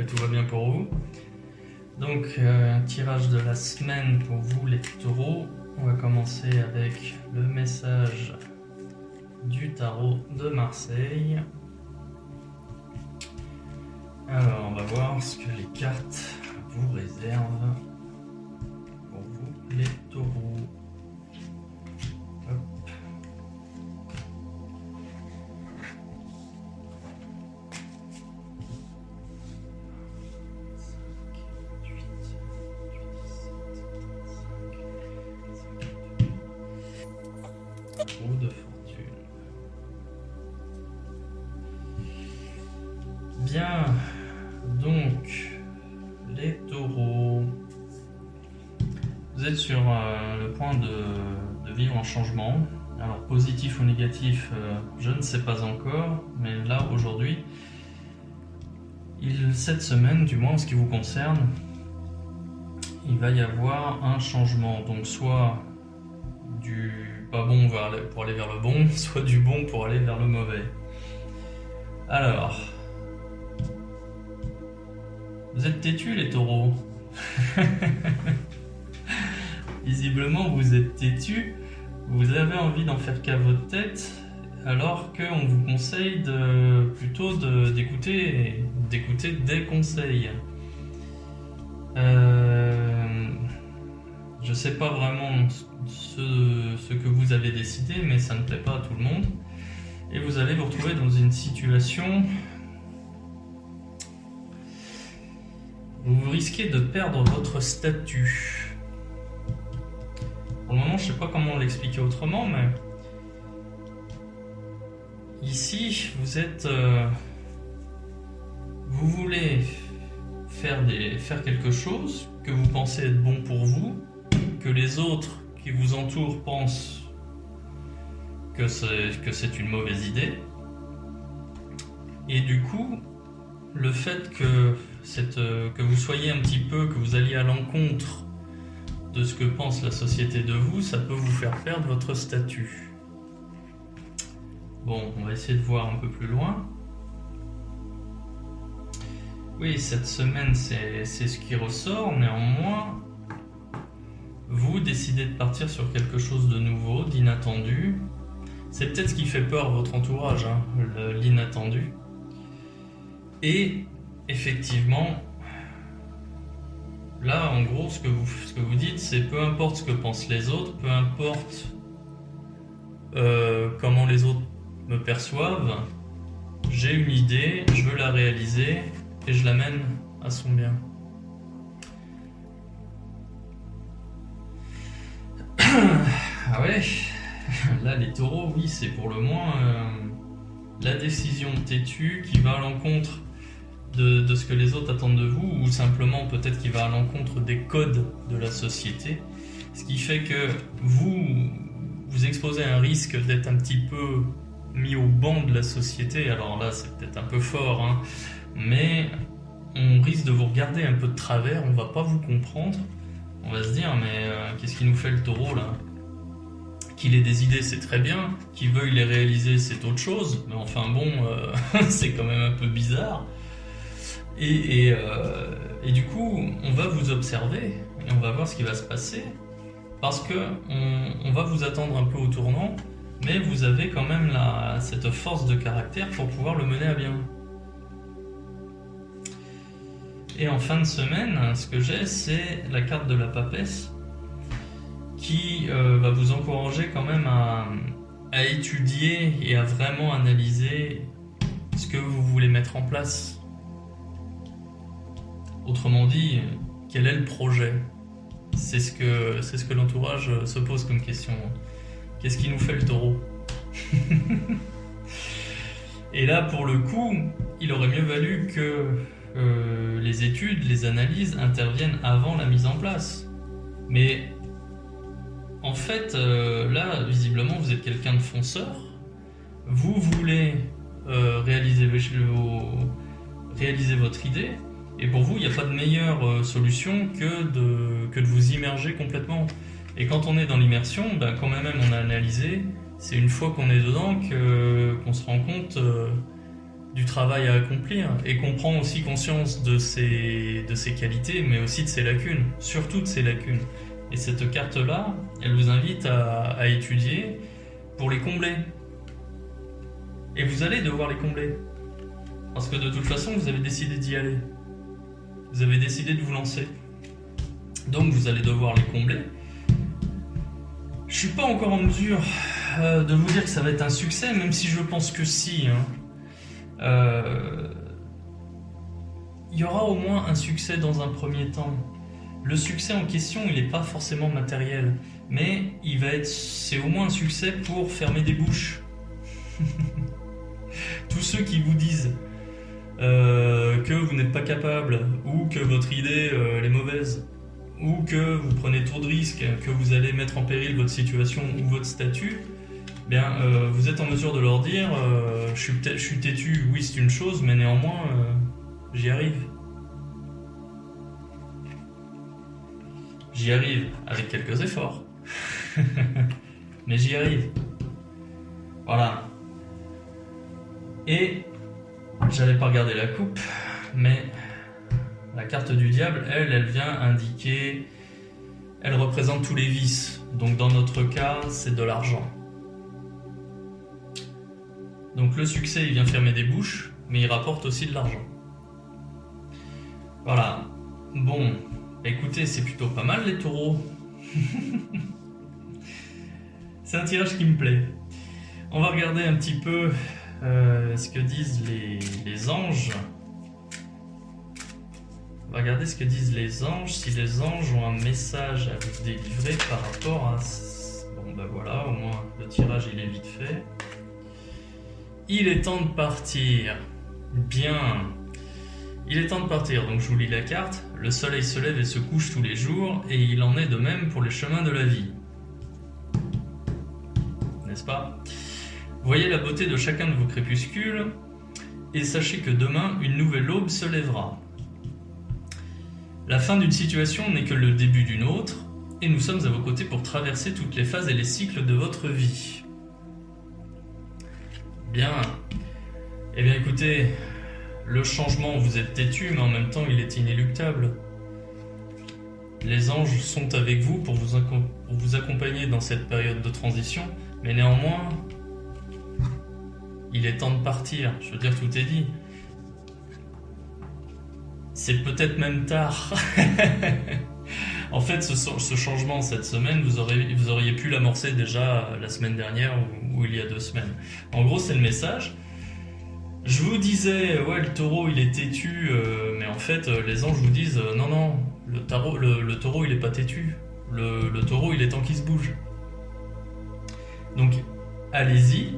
que tout va bien pour vous. Donc, tirage de la semaine pour vous les taureaux. On va commencer avec le message du tarot de Marseille. Alors, on va voir ce que les cartes vous réservent pour vous les taureaux. Hop. Roue de fortune. Bien, donc les taureaux, vous êtes sur le point de vivre un changement. Alors positif ou négatif, je ne sais pas encore, mais là aujourd'hui, cette semaine, du moins en ce qui vous concerne, il va y avoir un changement. Donc soit du pas bon pour aller vers le bon, soit du bon pour aller vers le mauvais. Alors, vous êtes têtus les taureaux. Visiblement vous êtes têtus, vous avez envie d'en faire qu'à votre tête, alors qu'on vous conseille plutôt d'écouter des conseils. Je sais pas vraiment ce que vous avez décidé, mais ça ne plaît pas à tout le monde. Et vous allez vous retrouver dans une situation où vous risquez de perdre votre statut. Pour le moment, je ne sais pas comment l'expliquer autrement, mais ici, vous voulez faire quelque chose que vous pensez être bon pour vous, que les autres qui vous entourent pensent que c'est une mauvaise idée. Et du coup, le fait que vous soyez un petit peu, que vous alliez à l'encontre de ce que pense la société de vous, ça peut vous faire perdre votre statut. Bon, on va essayer de voir un peu plus loin. Oui, cette semaine, c'est ce qui ressort. Néanmoins, vous décidez de partir sur quelque chose de nouveau, d'inattendu. C'est peut-être ce qui fait peur à votre entourage, hein, l'inattendu. Et effectivement, là, en gros, ce que vous dites, c'est peu importe ce que pensent les autres, peu importe comment les autres me perçoivent, j'ai une idée, je veux la réaliser et je l'amène à son bien. Ah ouais, là les taureaux, oui, c'est pour le moins la décision têtue qui va à l'encontre de ce que les autres attendent de vous, ou simplement peut-être qui va à l'encontre des codes de la société, ce qui fait que vous exposez à un risque d'être un petit peu mis au banc de la société. Alors là, c'est peut-être un peu fort, hein, mais on risque de vous regarder un peu de travers, on va pas vous comprendre, on va se dire mais qu'est-ce qui nous fait le taureau là? Qu'il ait des idées, c'est très bien, qu'il veuille les réaliser, c'est autre chose, mais enfin bon, c'est quand même un peu bizarre. Et du coup, on va vous observer et on va voir ce qui va se passer, parce que on va vous attendre un peu au tournant, mais vous avez quand même cette force de caractère pour pouvoir le mener à bien. Et en fin de semaine, ce que j'ai, c'est la carte de la papesse qui va vous encourager quand même à étudier et à vraiment analyser ce que vous voulez mettre en place. Autrement dit, quel est le projet? C'est ce que l'entourage se pose comme question. Qu'est-ce qui nous fait le taureau? Et là, pour le coup, il aurait mieux valu que les études, les analyses interviennent avant la mise en place. Mais en fait, là, visiblement, vous êtes quelqu'un de fonceur. Vous voulez réaliser votre idée. Et pour vous, il n'y a pas de meilleure solution que de vous immerger complètement. Et quand on est dans l'immersion, ben, quand même, on a analysé, c'est une fois qu'on est dedans qu'on se rend compte du travail à accomplir et qu'on prend aussi conscience de ses qualités, mais aussi de ses lacunes, surtout de ses lacunes. Et cette carte-là, elle vous invite à étudier pour les combler. Et vous allez devoir les combler. Parce que de toute façon, vous avez décidé d'y aller. Vous avez décidé de vous lancer. Donc vous allez devoir les combler. Je suis pas encore en mesure de vous dire que ça va être un succès, même si je pense que si. Il y aura au moins un succès dans un premier temps. Le succès en question, il n'est pas forcément matériel, mais c'est au moins un succès pour fermer des bouches. Tous ceux qui vous disent que vous n'êtes pas capable, ou que votre idée elle est mauvaise, ou que vous prenez trop de risques, que vous allez mettre en péril votre situation ou votre statut, bien, vous êtes en mesure de leur dire je suis têtu, oui c'est une chose, mais néanmoins j'y arrive. J'y arrive avec quelques efforts, mais j'y arrive. Voilà. Et j'avais pas regardé la coupe, mais la carte du diable, elle vient indiquer, elle représente tous les vices. Donc dans notre cas, c'est de l'argent. Donc le succès, il vient fermer des bouches, mais il rapporte aussi de l'argent. Voilà. Bon, écoutez, c'est plutôt pas mal les taureaux. C'est un tirage qui me plaît. On va regarder un petit peu ce que disent les anges. On va regarder ce que disent les anges, si les anges ont un message à vous délivrer par rapport à... Bon ben voilà, au moins le tirage il est vite fait. Il est temps de partir. Bien. Il est temps de partir, donc je vous lis la carte. Le soleil se lève et se couche tous les jours, et il en est de même pour les chemins de la vie. N'est-ce pas ? Voyez la beauté de chacun de vos crépuscules, et sachez que demain, une nouvelle aube se lèvera. La fin d'une situation n'est que le début d'une autre, et nous sommes à vos côtés pour traverser toutes les phases et les cycles de votre vie. Bien. Eh bien écoutez, le changement, vous êtes têtu, mais en même temps il est inéluctable. Les anges sont avec vous pour vous accompagner dans cette période de transition, mais néanmoins, il est temps de partir. Je veux dire, tout est dit. C'est peut-être même tard. En fait, ce changement cette semaine, vous auriez pu l'amorcer déjà la semaine dernière ou il y a 2 semaines. En gros, c'est le message. Je vous disais, ouais, le taureau, il est têtu, mais en fait, les anges vous disent, non, le taureau, il est pas têtu. Le taureau, il est temps qu'il se bouge. Donc, allez-y.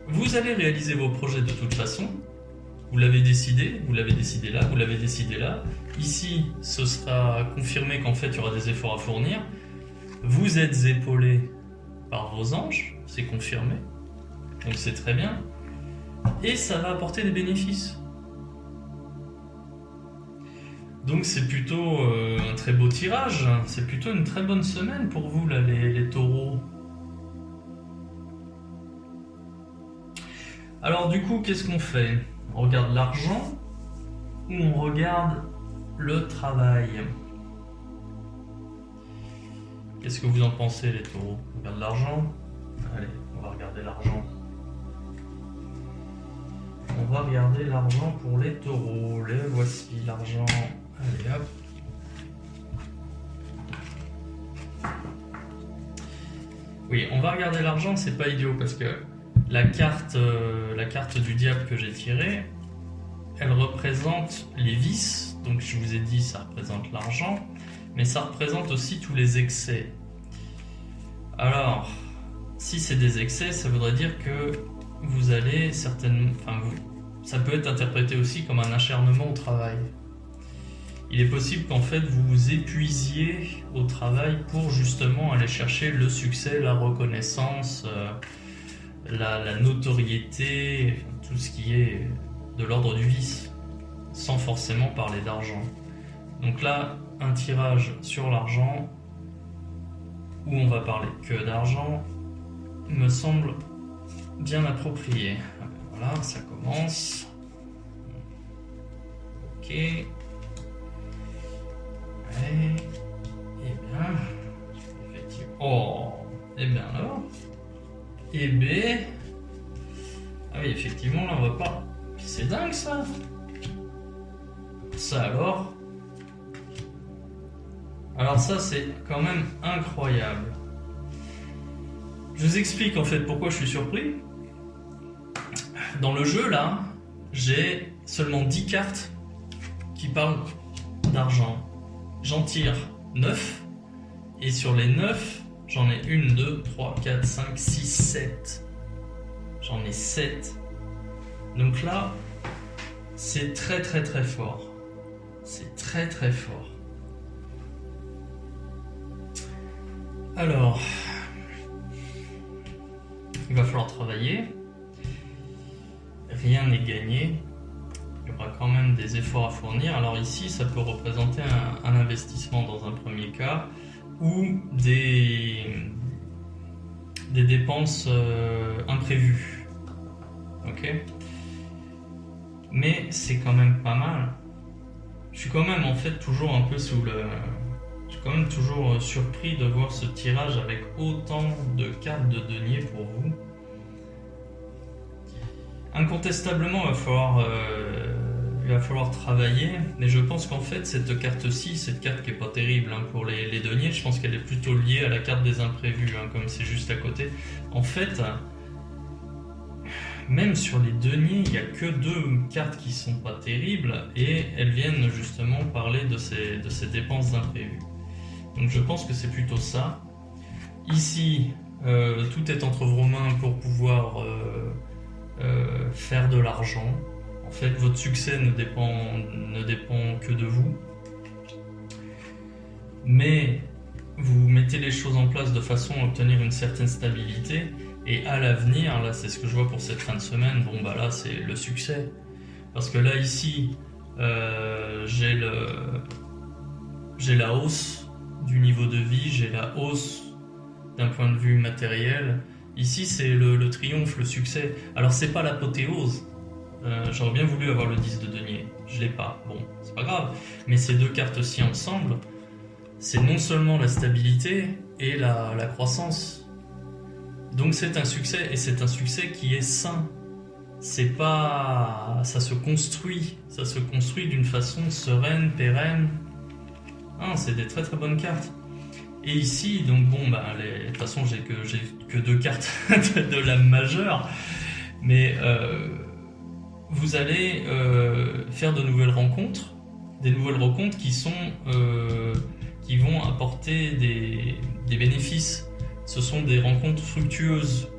Vous allez réaliser vos projets de toute façon. Vous l'avez décidé là, vous l'avez décidé là. Ici, ce sera confirmé qu'en fait, il y aura des efforts à fournir. Vous êtes épaulé par vos anges, c'est confirmé. Donc c'est très bien. Et ça va apporter des bénéfices. Donc c'est plutôt un très beau tirage. C'est plutôt une très bonne semaine pour vous, là, les taureaux. Alors du coup, qu'est-ce qu'on fait ? On regarde l'argent ou on regarde le travail ? Qu'est-ce que vous en pensez, les taureaux ? On regarde l'argent ? Allez, on va regarder l'argent. On va regarder l'argent pour les taureaux. Les voici, l'argent. Allez, hop. Oui, on va regarder l'argent, c'est pas idiot parce que la carte du diable que j'ai tirée, elle représente les vices. Donc je vous ai dit, ça représente l'argent, mais ça représente aussi tous les excès. Alors, si c'est des excès, ça voudrait dire que vous allez certainement... ça peut être interprété aussi comme un acharnement au travail. Il est possible qu'en fait vous vous épuisiez au travail pour justement aller chercher le succès, la reconnaissance, la notoriété, tout ce qui est de l'ordre du vice, sans forcément parler d'argent. Donc là, un tirage sur l'argent, où on va parler que d'argent, me semble bien approprié. Voilà, ça commence. Ok. Ouais. Eh bien. Effectivement. Oh. Eh bien alors. Et B. Ah oui, effectivement, là, on va pas. C'est dingue, ça. Ça alors. Alors ça, c'est quand même incroyable. Je vous explique en fait pourquoi je suis surpris. Dans le jeu, là, j'ai seulement 10 cartes qui parlent d'argent. J'en tire 9. Et sur les 9, j'en ai 1, 2, 3, 4, 5, 6, 7. J'en ai 7. Donc là, c'est très très très fort. C'est très très fort. Alors, il va falloir travailler. Rien n'est gagné. Il y aura quand même des efforts à fournir. Alors ici, ça peut représenter un investissement dans un premier cas ou des dépenses imprévues. Ok ? Mais c'est quand même pas mal. Je suis quand même en fait toujours un peu sous le... Je suis quand même toujours surpris de voir ce tirage avec autant de cartes de deniers pour vous. Incontestablement, il va falloir travailler, mais je pense qu'en fait, cette carte-ci, cette carte qui est pas terrible hein, pour les deniers, je pense qu'elle est plutôt liée à la carte des imprévus, hein, comme c'est juste à côté. En fait, même sur les deniers, il n'y a que 2 cartes qui sont pas terribles, et elles viennent justement parler de ces dépenses d'imprévus. Donc je pense que c'est plutôt ça. Ici, tout est entre vos mains pour pouvoir faire de l'argent. En fait, votre succès ne dépend que de vous. Mais vous mettez les choses en place de façon à obtenir une certaine stabilité. Et à l'avenir, là c'est ce que je vois pour cette fin de semaine, bon bah là c'est le succès. Parce que là ici, j'ai la hausse du niveau de vie, j'ai la hausse d'un point de vue matériel. Ici c'est le triomphe, le succès. Alors c'est pas l'apothéose. J'aurais bien voulu avoir le 10 de denier, je l'ai pas, bon c'est pas grave. Mais ces 2 cartes-ci ensemble, c'est non seulement la stabilité et la croissance. Donc c'est un succès, et c'est un succès qui est sain. C'est pas... ça se construit d'une façon sereine, pérenne. Ah, c'est des très très bonnes cartes. Et ici, donc bon, bah, de toute façon j'ai que 2 cartes de la majeure, mais vous allez faire de nouvelles rencontres, des nouvelles rencontres qui vont apporter des bénéfices. Ce sont des rencontres fructueuses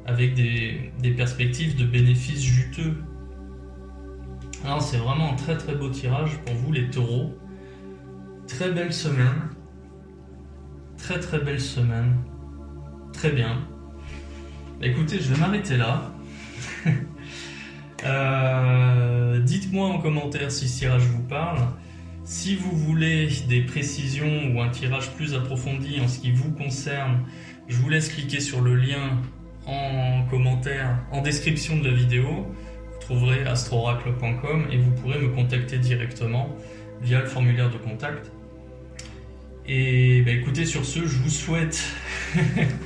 avec des perspectives de bénéfices juteux. Alors c'est vraiment un très très beau tirage pour vous les taureaux. Très belle semaine. Très très belle semaine. Très bien. Écoutez, je vais m'arrêter là. Dites-moi en commentaire si ce tirage vous parle. Si vous voulez des précisions ou un tirage plus approfondi en ce qui vous concerne, je vous laisse cliquer sur le lien en commentaire, en description de la vidéo. Vous trouverez astroracle.com et vous pourrez me contacter directement via le formulaire de contact. Et bah écoutez, sur ce, je vous souhaite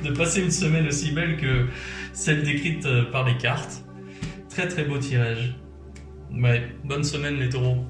de passer une semaine aussi belle que celle décrite par les cartes. Très très beau tirage. Ouais, bonne semaine les taureaux.